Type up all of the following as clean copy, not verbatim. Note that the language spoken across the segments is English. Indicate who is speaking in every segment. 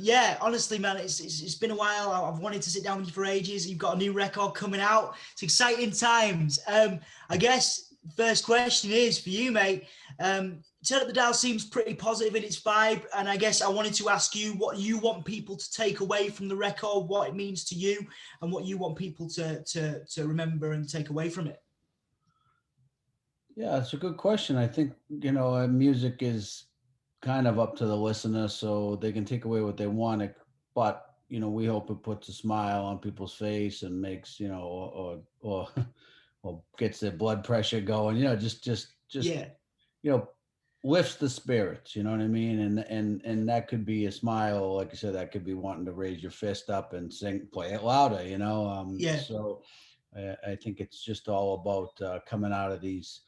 Speaker 1: Yeah, honestly, man, it's been a while. I've wanted to sit down with you for ages. You've got a new record coming out. It's exciting times. I guess first question is for you, mate. Turn Up the Dial seems pretty positive in its vibe, and I guess I wanted to ask you what you want people to take away from the record, what it means to you, and what you want people to remember and take away from it.
Speaker 2: Yeah, it's a good question. I think, music is kind of up to the listener, so they can take away what they want. But, we hope it puts a smile on people's face and makes, or gets their blood pressure going, just,
Speaker 1: Yeah,
Speaker 2: you know, lifts the spirits, you know what I mean? And that could be a smile, like I said, that could be wanting to raise your fist up and sing, play it louder,
Speaker 1: yeah.
Speaker 2: So I think it's just all about coming out of these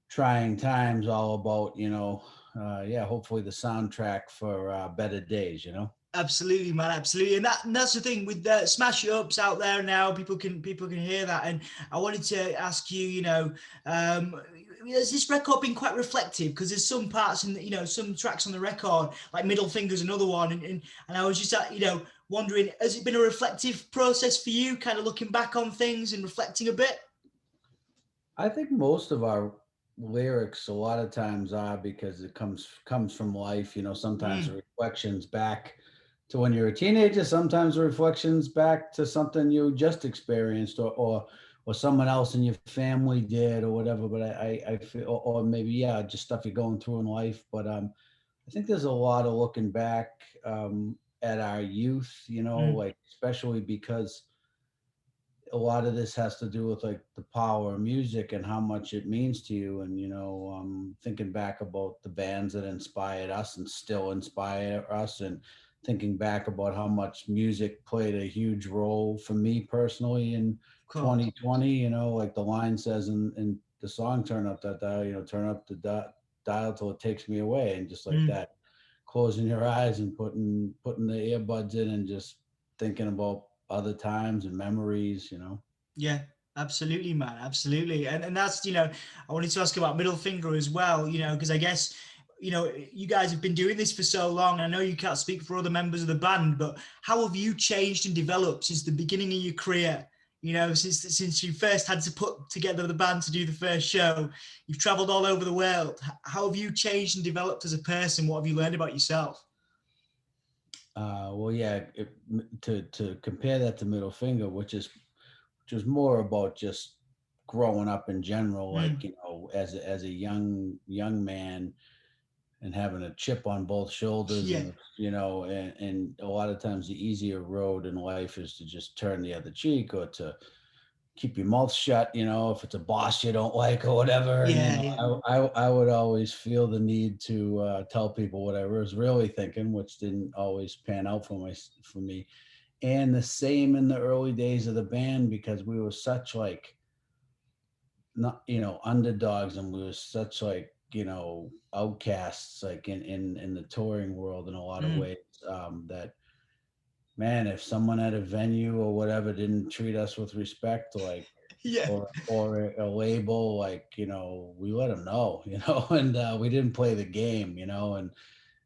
Speaker 2: trying times, all about yeah, hopefully the soundtrack for better days.
Speaker 1: Absolutely, man, absolutely, and that's the thing with the smash it ups out there now. People can hear that, and I wanted to ask you, has this record been quite reflective? Because there's some parts in some tracks on the record, like Middle Finger's another one, and I was just wondering, has it been a reflective process for you, kind of looking back on things and reflecting a bit?
Speaker 2: I think most of our lyrics a lot of times are because it comes from life. Sometimes the
Speaker 1: Mm,
Speaker 2: reflections back to when you're a teenager, sometimes the reflections back to something you just experienced, or someone else in your family did, or whatever. But I feel, or maybe, yeah, just stuff you're going through in life. But I think there's a lot of looking back at our youth,
Speaker 1: mm,
Speaker 2: like especially because a lot of this has to do with like the power of music and how much it means to you. And thinking back about the bands that inspired us and still inspire us, and thinking back about how much music played a huge role for me personally in
Speaker 1: of course.
Speaker 2: 2020. Like the line says in the song "Turn Up That Dial," turn up the dial till it takes me away. And just like
Speaker 1: Mm.
Speaker 2: that, closing your eyes and putting the earbuds in and just thinking about other times and memories.
Speaker 1: Yeah, absolutely, man, absolutely, and that's I wanted to ask about Middle Finger as well, because I guess you guys have been doing this for so long. I know you can't speak for other members of the band, but how have you changed and developed since the beginning of your career? Since you first had to put together the band to do the first show, you've traveled all over the world. How have you changed and developed as a person? What have you learned about yourself?
Speaker 2: Well, yeah, to compare that to Middle Finger, which is more about just growing up in general, like
Speaker 1: Mm,
Speaker 2: as a young man, and having a chip on both shoulders,
Speaker 1: yeah,
Speaker 2: and a lot of times the easier road in life is to just turn the other cheek, or to keep your mouth shut, if it's a boss you don't like or whatever. And
Speaker 1: yeah, yeah,
Speaker 2: I would always feel the need to tell people what I was really thinking, which didn't always pan out for me. And the same in the early days of the band, because we were such like not underdogs, and we were such like outcasts, like in the touring world in a lot of
Speaker 1: mm,
Speaker 2: ways, that, man, if someone at a venue or whatever didn't treat us with respect, like,
Speaker 1: yeah,
Speaker 2: or a label, like, we let them know, and we didn't play the game, and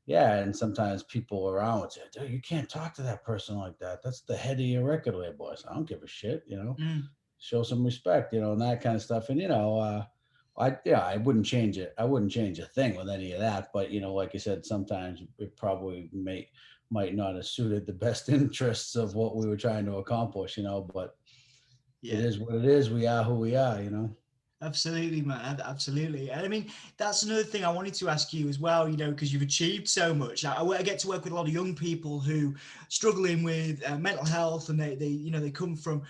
Speaker 2: yeah, and sometimes people around would say, "Dude, you can't talk to that person like that. That's the head of your record label." I said, "I don't give a shit.
Speaker 1: mm,
Speaker 2: Show some respect, and that kind of stuff." And I wouldn't change it. I wouldn't change a thing with any of that. But like I said, sometimes it probably might not have suited the best interests of what we were trying to accomplish. But it
Speaker 1: yeah.
Speaker 2: is what it is. We are who we are.
Speaker 1: Absolutely, man. Absolutely. And I mean, that's another thing I wanted to ask you as well, because you've achieved so much. I get to work with a lot of young people who struggling with mental health, and they come from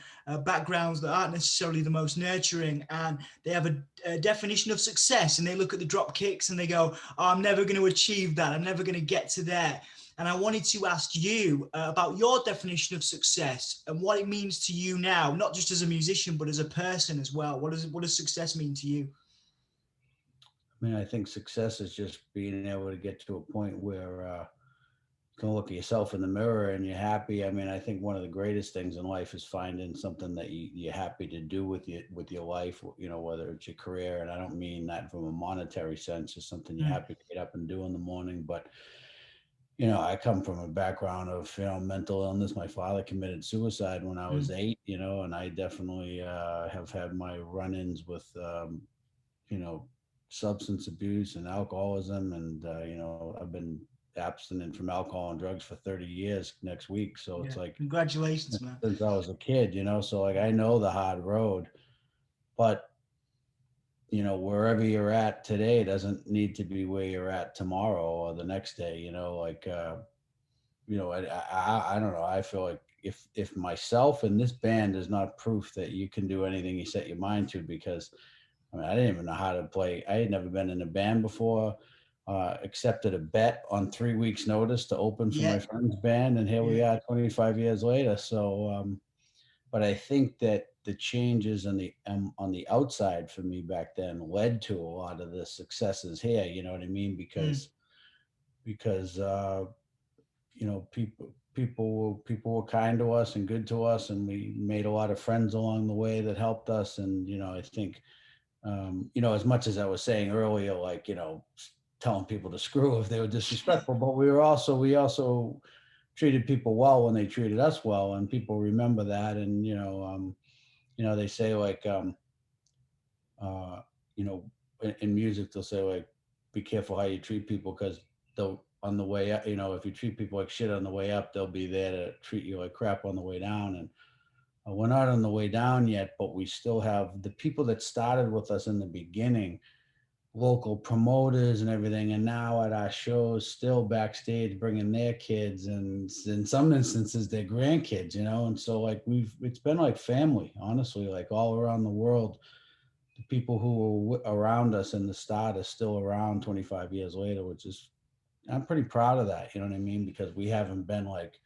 Speaker 1: backgrounds that aren't necessarily the most nurturing, and they have a definition of success, and they look at the drop kicks and they go, oh, I'm never going to achieve that. I'm never going to get to there. And I wanted to ask you about your definition of success and what it means to you now, not just as a musician, but as a person as well. What does success mean to you?
Speaker 2: I mean, I think success is just being able to get to a point where you can look at yourself in the mirror and you're happy. I mean, I think one of the greatest things in life is finding something that you're happy to do with your life, whether it's your career. And I don't mean that from a monetary sense, just something you're
Speaker 1: Mm,
Speaker 2: happy to get up and do in the morning. But I come from a background of, mental illness. My father committed suicide when I was
Speaker 1: Mm,
Speaker 2: 8, and I definitely have had my run-ins with, you know, substance abuse and alcoholism. And, I've been abstinent from alcohol and drugs for 30 years next week. So it's
Speaker 1: yeah.
Speaker 2: like
Speaker 1: Congratulations, man.
Speaker 2: since I was a kid, so like I know the hard road, but wherever you're at today doesn't need to be where you're at tomorrow or the next day, like, I don't know. I feel like if myself and this band is not proof that you can do anything you set your mind to, because I mean, I didn't even know how to play. I had never been in a band before. Accepted a bet on 3 weeks' notice to open for my
Speaker 1: Yeah,
Speaker 2: friend's band, and here we
Speaker 1: yeah.
Speaker 2: are, 25 years later. So, but I think that the changes on the outside for me back then led to a lot of the successes here. You know what I mean?
Speaker 1: Mm,
Speaker 2: Because people were kind to us and good to us, and we made a lot of friends along the way that helped us. And I think, as much as I was saying earlier, like, telling people to screw if they were disrespectful, but we also treated people well when they treated us well, and people remember that. And they say, like, uh, you know in music they'll say, like, be careful how you treat people, because they'll on the way up, if you treat people like shit on the way up, they'll be there to treat you like crap on the way down. And we're not on the way down yet, but we still have the people that started with us in the beginning, local promoters and everything, and now at our shows still backstage bringing their kids, and in some instances their grandkids. And so, like, it's been like family, honestly, like all around the world. The people who were around us in the start are still around 25 years later, which is, I'm pretty proud of that. You know what I mean? Because we haven't been like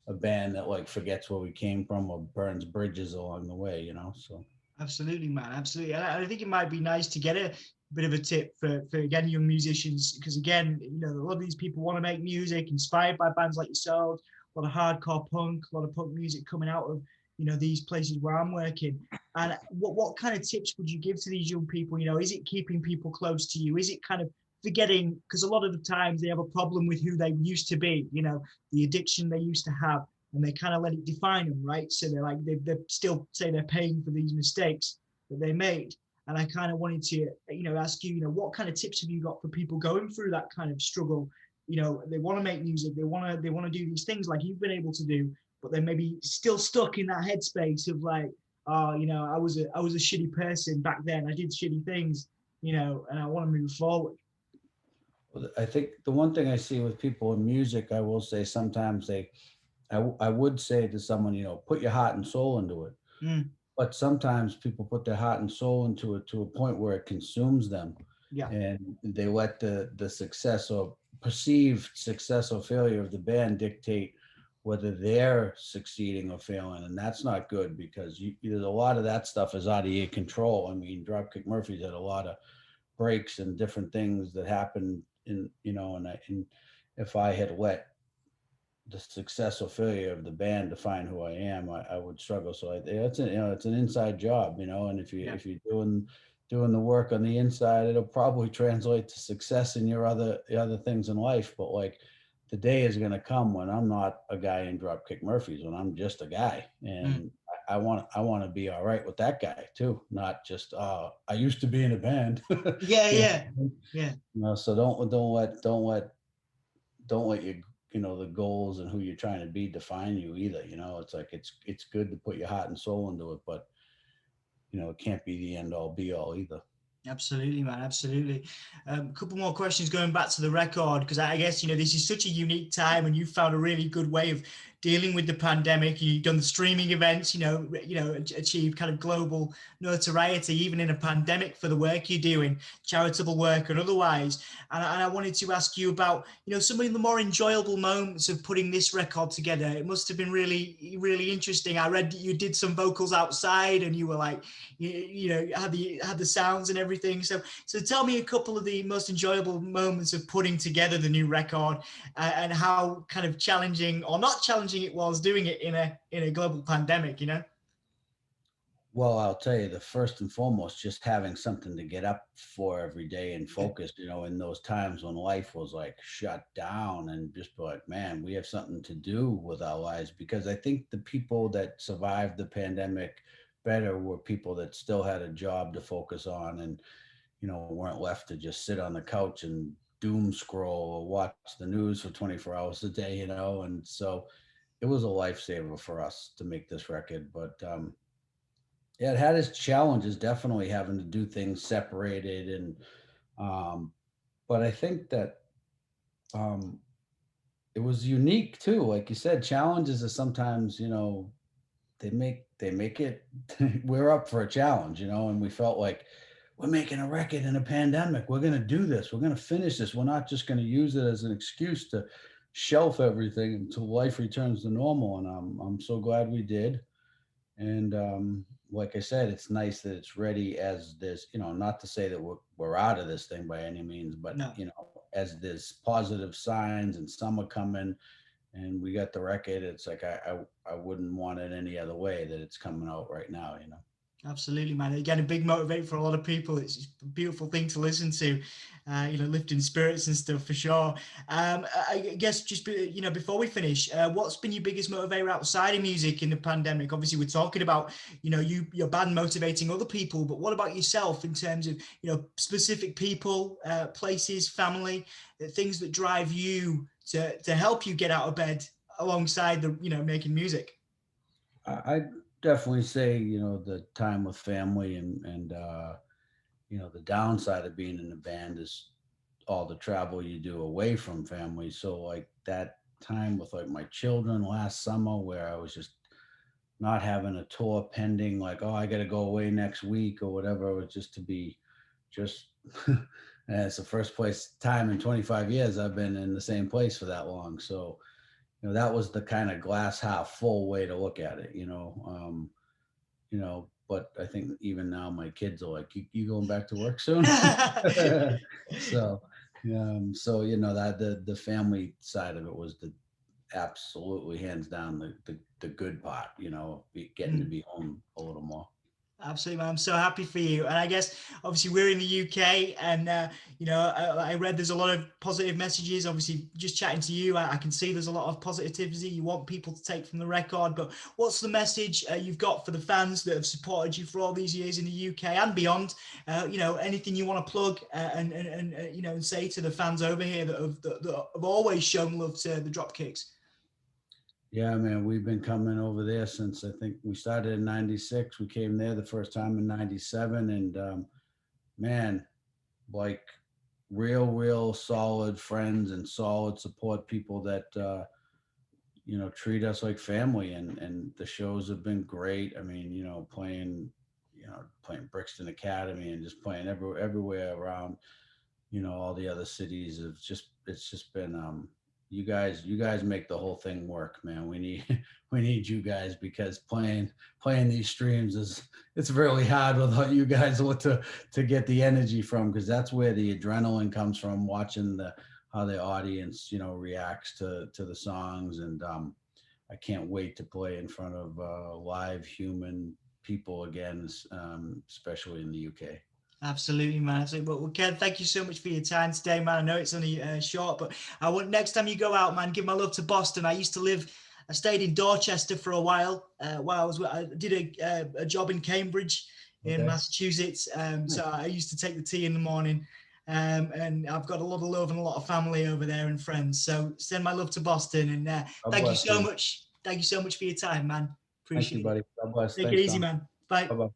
Speaker 2: a band that like forgets where we came from or burns bridges along the way. So
Speaker 1: absolutely, man. Absolutely. And I think it might be nice to get a bit of a tip for again, young musicians, because again, a lot of these people want to make music inspired by bands like yourselves, a lot of hardcore punk, a lot of punk music coming out of, these places where I'm working. And what kind of tips would you give to these young people? Is it keeping people close to you? Is it kind of forgetting, because a lot of the times they have a problem with who they used to be, the addiction they used to have, and they kind of let it define them, right? So they're like, they still say they're paying for these mistakes that they made. And I kind of wanted to, ask you, what kind of tips have you got for people going through that kind of struggle? They want to make music, they want to do these things like you've been able to do, but they're maybe still stuck in that headspace of like, oh, I was a shitty person back then. I did shitty things, and I want to move forward.
Speaker 2: I think the one thing I see with people in music, I will say sometimes I would say to someone, put your heart and soul into it.
Speaker 1: Mm,
Speaker 2: But sometimes people put their heart and soul into it to a point where it consumes them,
Speaker 1: yeah.
Speaker 2: and they let the success or perceived success or failure of the band dictate whether they're succeeding or failing. And that's not good, because there's a lot of that stuff is out of your control. I mean, Dropkick Murphys had a lot of breaks and different things that happened and if I had let the success or failure of the band define who I am, I would struggle. So it's an inside job, and if you
Speaker 1: Yeah.
Speaker 2: if you're doing the work on the inside, it'll probably translate to success in your other things in life. But like, the day is going to come when I'm not a guy in Dropkick Murphys, when I'm just a guy,
Speaker 1: Mm.
Speaker 2: and I want to be all right with that guy too, not just I used to be in a band.
Speaker 1: Yeah,
Speaker 2: you
Speaker 1: yeah,
Speaker 2: know?
Speaker 1: yeah.
Speaker 2: So don't let the goals and who you're trying to be define you either. It's like it's good to put your heart and soul into it, but it can't be the end all be all either.
Speaker 1: Absolutely, man. Absolutely. A couple more questions going back to the record, because I guess this is such a unique time, and you found a really good way of dealing with the pandemic. You've done the streaming events, achieved kind of global notoriety even in a pandemic for the work you're doing, charitable work and otherwise. And I wanted to ask you about some of the more enjoyable moments of putting this record together. It must have been really, really interesting. I read that you did some vocals outside, and you were like, had the sounds and everything. So tell me a couple of the most enjoyable moments of putting together the new record, and how kind of challenging or not challenging it was doing it in a global pandemic.
Speaker 2: Well, I'll tell you, the first and foremost, just having something to get up for every day and
Speaker 1: Yeah,
Speaker 2: focus, in those times when life was like shut down, and just be like, man, we have something to do with our lives. Because I think the people that survived the pandemic better were people that still had a job to focus on, and, weren't left to just sit on the couch and doom scroll or watch the news for 24 hours a day, and so it was a lifesaver for us to make this record. But yeah, it had its challenges, definitely having to do things separated, and um, but I think that um, it was unique too. Like you said, challenges are sometimes, they make it. We're up for a challenge, and we felt like we're making a record in a pandemic. We're gonna do this. We're gonna finish this. We're not just gonna use it as an excuse to shelf everything until life returns to normal. And I'm so glad we did. And like I said, it's nice that it's ready as this, not to say that we're out of this thing by any means, but,
Speaker 1: no.
Speaker 2: as there's positive signs and summer coming and we got the record, it's like I wouldn't want it any other way that it's coming out right now.
Speaker 1: Absolutely, man. Again, a big motivator for a lot of people. It's a beautiful thing to listen to, lifting spirits and stuff for sure. I guess just before we finish, what's been your biggest motivator outside of music in the pandemic? Obviously, we're talking about your band motivating other people, but what about yourself in terms of specific people, places, family, things that drive you to help you get out of bed alongside the making music?
Speaker 2: I definitely say, the time with family, and the downside of being in a band is all the travel you do away from family. So like that time with like my children last summer where I was just not having a tour pending, like, oh, I got to go away next week or whatever, it was just to be just, and it's the first place time in 25 years I've been in the same place for that long. So, that was the kind of glass half full way to look at it. But I think even now my kids are like, you going back to work soon? So, so that the family side of it was the absolutely hands down the good part. Getting to be home a little more.
Speaker 1: Absolutely, man. I'm so happy for you. And I guess obviously we're in the UK, and I read there's a lot of positive messages. Obviously, just chatting to you, I can see there's a lot of positivity you want people to take from the record. But what's the message you've got for the fans that have supported you for all these years in the UK and beyond? Anything you want to plug and say to the fans over here that have always shown love to the Dropkicks?
Speaker 2: Yeah, man, we've been coming over there since I think we started in '96. We came there the first time in '97, and man, like real solid friends and solid support people that treat us like family, and the shows have been great. I mean, playing Brixton Academy and just playing everywhere around, all the other cities. It's just been you guys make the whole thing work, man. We need we need you guys, because playing these streams it's really hard without you guys to get the energy from, because that's where the adrenaline comes from, watching how the audience reacts to the songs. And I can't wait to play in front of live human people again, especially in the UK.
Speaker 1: Absolutely, man. Absolutely. Well, Ken, thank you so much for your time today, man. I know it's only short, but I want next time you go out, man, give my love to Boston. I stayed in Dorchester for a while. I did a job in Cambridge, in
Speaker 2: Okay.
Speaker 1: Massachusetts.
Speaker 2: Nice.
Speaker 1: So I used to take the tea in the morning. And I've got a lot of love and a lot of family over there and friends. So send my love to Boston. And
Speaker 2: God
Speaker 1: thank you
Speaker 2: bless,
Speaker 1: so
Speaker 2: man.
Speaker 1: much. Thank you so much for your time, man.
Speaker 2: Thank you,
Speaker 1: Appreciate it.
Speaker 2: buddy. God bless.
Speaker 1: Take it
Speaker 2: Thanks,
Speaker 1: easy,
Speaker 2: Tom.
Speaker 1: man. Bye.
Speaker 2: Bye bye.